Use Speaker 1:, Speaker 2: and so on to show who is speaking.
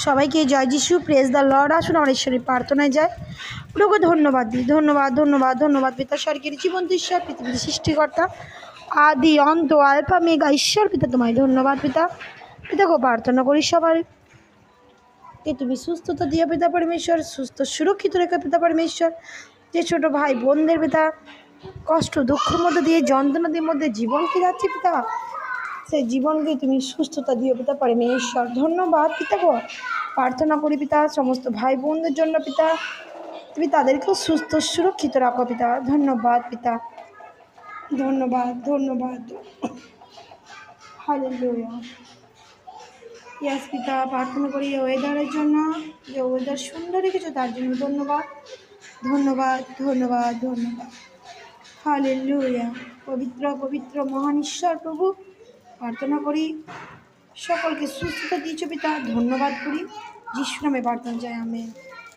Speaker 1: সবাইকে জয় যিশু, praise the Lord. আসুন আমার ঈশ্বরের প্রার্থনায় যায়। প্রভুকে ধন্যবাদ দিই, ধন্যবাদ ধন্যবাদ ধন্যবাদ পিতা স্বর্গের জীবন্ত ঈশ্বর, পৃথিবীর সৃষ্টিকর্তা, আদি অন্ত আলফা মেগা ঈশ্বর পিতা, তোমায় ধন্যবাদ পিতা। পিতাকে প্রার্থনা করি সবাইকে তুমি সুস্থতা দিও পিতা পরমেশ্বর, সুস্থ সুরক্ষিত রেখে পিতা পরমেশ্বর। যে ছোটো ভাই বোনদের পিতা কষ্ট দুঃখের মধ্যে দিয়ে যন্ত্রণাদের মধ্যে জীবনকে যাচ্ছে পিতা, সেই জীবনকে তুমি সুস্থতা দিও পিতা পরমেশ্বর। ধন্যবাদ পিতা গো, প্রার্থনা করি পিতা সমস্ত ভাই বোনদের জন্য পিতা, তুমি তাদেরকেও সুস্থ সুরক্ষিত রাখো পিতা। ধন্যবাদ পিতা, ধন্যবাদ ধন্যবাদ। হালেলুয়া। ইয়াস পিতা, প্রার্থনা করি ওয়েদারের জন্য, যে ওয়েদার সুন্দর রেখেছো তার জন্য ধন্যবাদ ধন্যবাদ ধন্যবাদ ধন্যবাদ। হালেলুয়া। পবিত্র পবিত্র মহান ঈশ্বর প্রভু, প্রার্থনা করি সকলকে সুস্থতা দিয়েছো পিতা, ধন্যবাদ করি যিশু নামে প্রার্থনা চাই, আমেন।